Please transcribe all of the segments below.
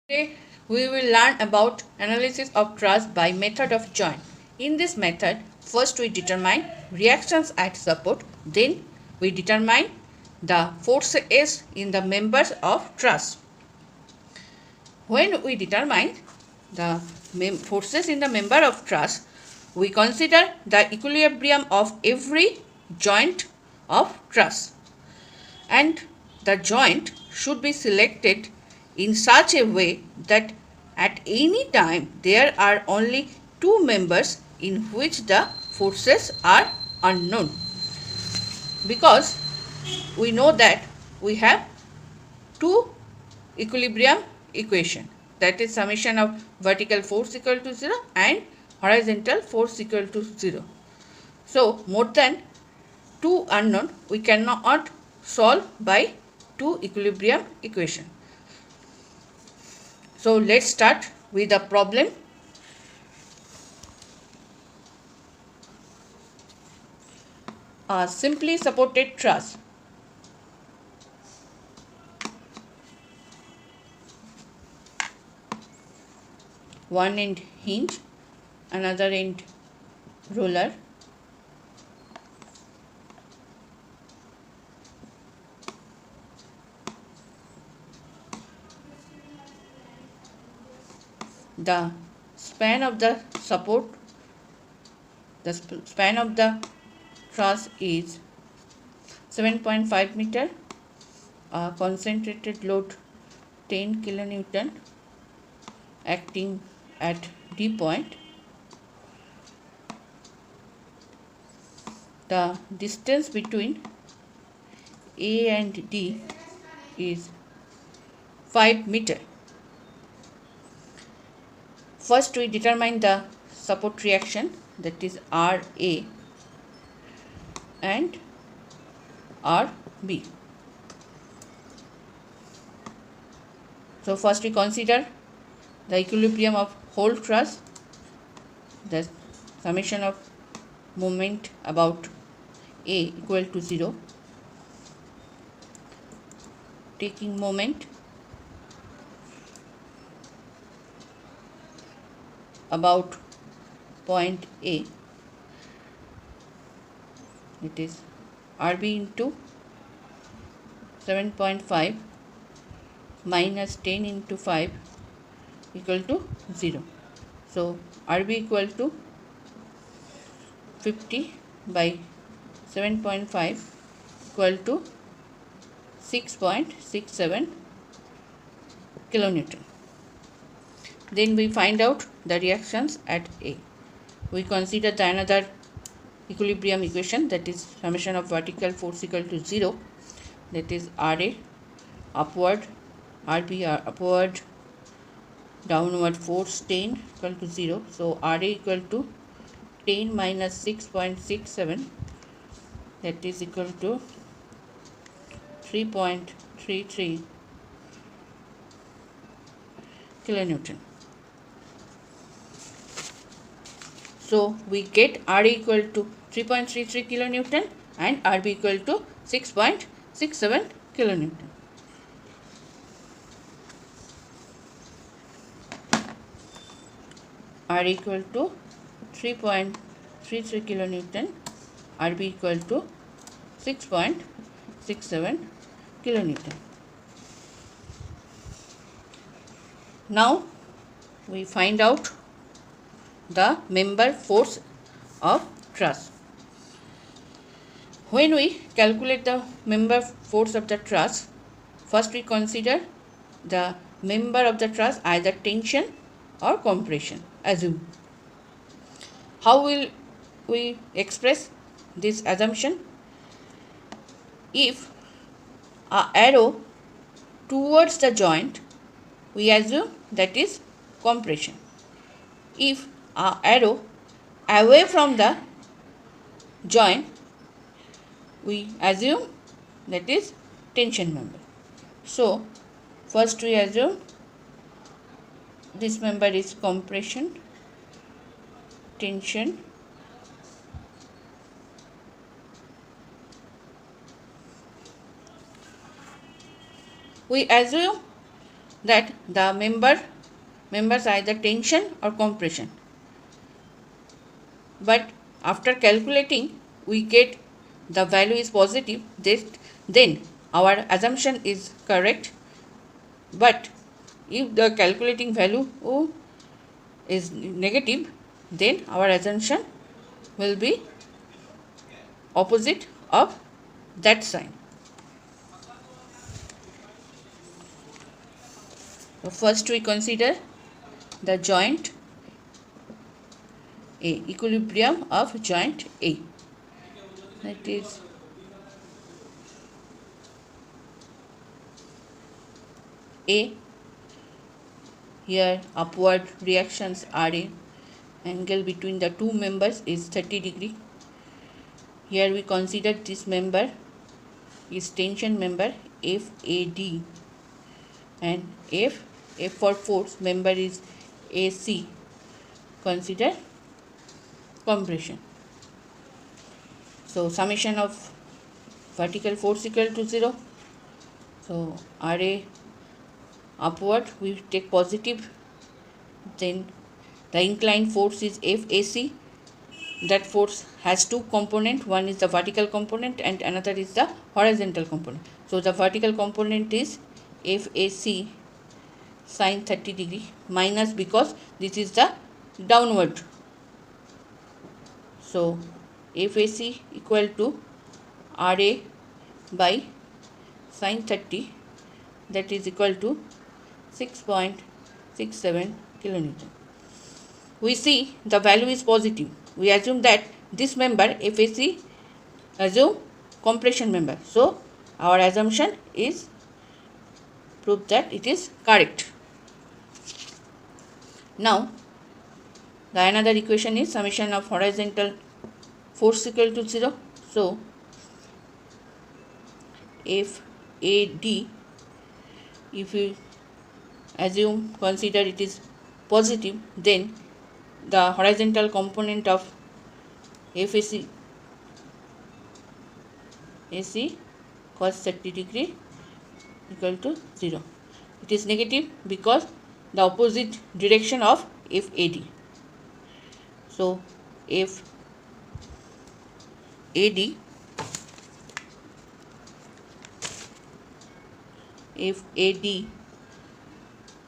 Today we will learn about analysis of truss by method of joint. In this method, first we determine reactions at support, then we determine the forces in the members of truss. When we determine the forces in the member of truss, we consider the equilibrium of every joint of truss, and the joint should be selected in such a way that at any time there are only two members in which the forces are unknown, because we know that we have two equilibrium equation, that is summation of vertical force equal to 0 and horizontal force equal to 0. So more than two unknown we cannot solve by two equilibrium equation. So let's start with the problem. A simply supported truss. One end hinge, another end roller. The span of the support, the span of the truss is 7.5 meter. Concentrated load 10 kilonewton acting at D point. The distance between A and D is 5 meter. First we determine the support reaction, that is RA and RB. So first we consider the equilibrium of whole truss, the summation of moment about A equal to 0, taking moment about point A, it is RB into 7.5 minus 10 into 5 equal to 0. So RB equal to 50 by 7.5 equal to 6.67 kilonewton. Then we find out the reactions at A. We consider the another equilibrium equation, that is summation of vertical force equal to 0, that is RA upward, RB upward, downward force 10 equal to 0. So RA equal to 10 minus 6.67, that is equal to 3.33 kilonewton. So we get RA equal to 3.33 kilonewton and RB equal to 6.67 kilonewton. R equal to 3.33 kilonewton, RB equal to 6.67 kilonewton. Now we find out the member force of truss. When we calculate the member force of the truss, first we consider the member of the truss either tension or compression. Assume. How will we express this assumption? If a arrow towards the joint, we assume that is compression. If a arrow away from the joint, we assume that is tension member. So first we assume this member is compression, tension, we assume that the members are either tension or compression. But after calculating, we get the value is positive, then our assumption is correct. But if the calculating value is negative, then our assumption will be opposite of that sign. So first we consider the joint A, equilibrium of joint A. That is A. Here upward reactions are A. Angle between the two members is 30 degree. Here we consider this member is tension member FAD, and F for force member is AC. Consider compression. So summation of vertical force equal to 0. So RA upward we take positive, then the inclined force is FAC. That force has two components, one is the vertical component and another is the horizontal component. So the vertical component is FAC sine 30 degree minus, because this is the downward. So FAC equal to RA by sine 30, that is equal to 6.67 kilonewton. We see the value is positive. We assume that this member FAC assume compression member. So our assumption is proof that it is correct. Now the another equation is summation of horizontal force equal to 0. So FAD, if we consider it is positive, then the horizontal component of FAC AC cos 30 degree equal to 0. It is negative because the opposite direction of FAD. So FAD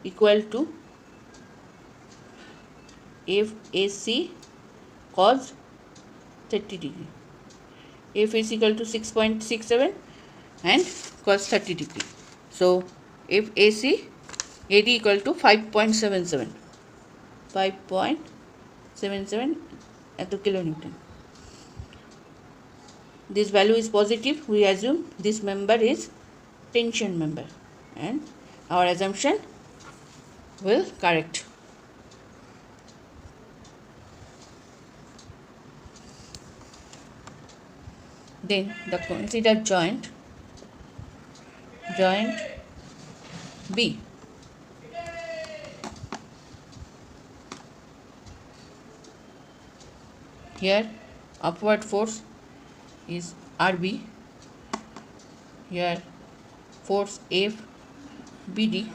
equal to FAC cos 30 degree. FAC equal to 6.67 and cos 30 degree. So FAC AD equal to 5.77 at kilonewton. This value is positive. We assume this member is tension member and our assumption will correct. Then the consider joint B. Here upward force is RB. Here force FBD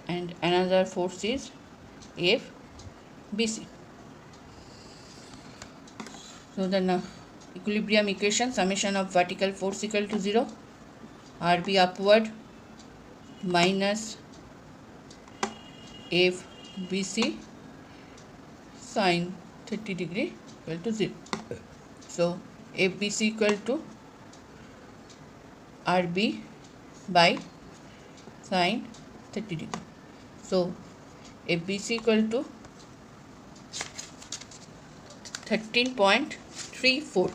and another force is FBC. So the equilibrium equation, summation of vertical force equal to 0, RB upward minus FBC sine 30 degree equal to 0. So FBC equal to RB by sine 30 degree. So FBC equal to 13.34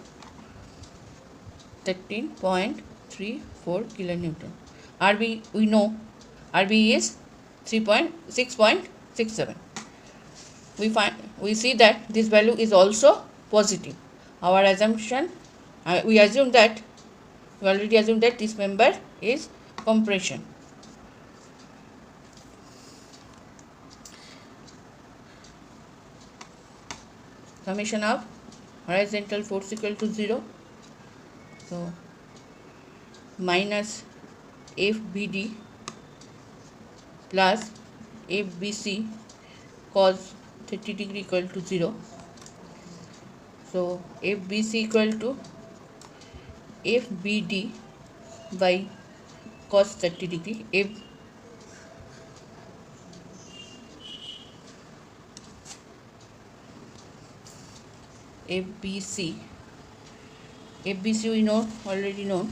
kilonewton. RB, we know RB is 6.67. We see that this value is also positive. Our assumption, we already assume that this member is compression. Summation of horizontal force equal to 0. So minus FBD plus FBC cos 30 degree equal to 0. So FBC equal to FBD by cos 30 degree. FBC we already know.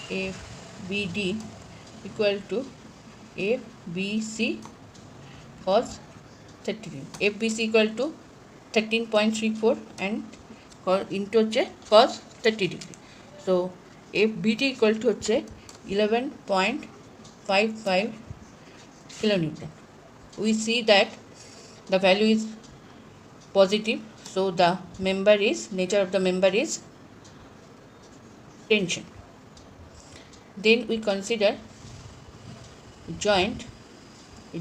FBD equal to FBC cos 30 degree. FBC equal to 13.34 and into cos 30 degree. So FBD equal to 11.55 kilonewton. We see that the value is positive, so the nature of the member is tension. Then we consider joint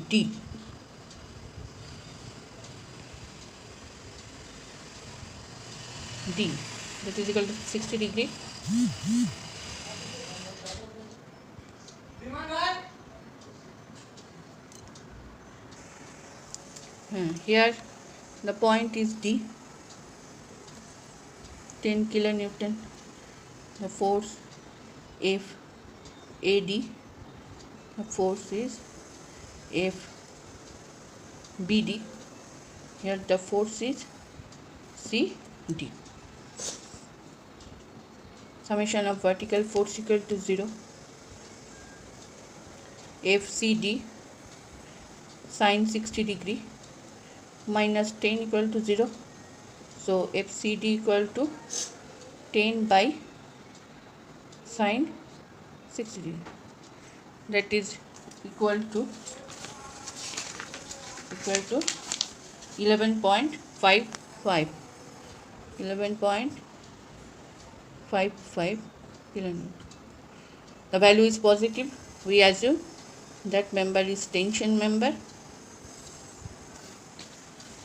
D. That is equal to 60 degree. Here the point is D, 10 kilonewton. The force FAD, the force is FBD. Here the force is CD. Summation of vertical force equal to 0. FCD sin 60 degree minus 10 equal to 0. So FCD equal to 10 by sin 60 degree. That is equal to 11.55 kilonewton. The value is positive. We assume that member is tension member.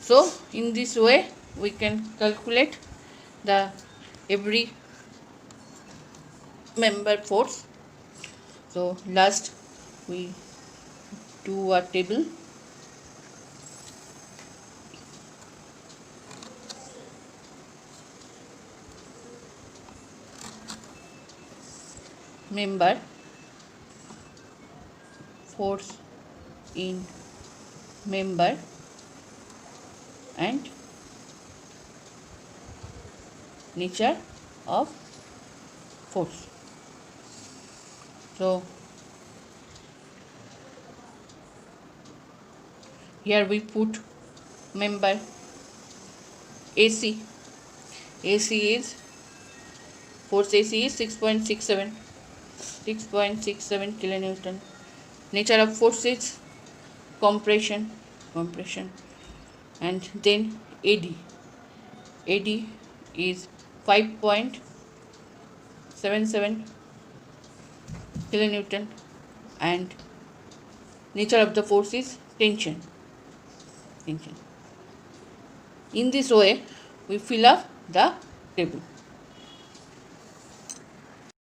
So in this way we can calculate the every member force. So last we do a table. Member force in member and nature of force. So here we put member AC. Force AC is 6.67 kilonewton. Nature of force is compression, and then AD is 5.77 kilonewton, and nature of the force is tension. In this way we fill up the table.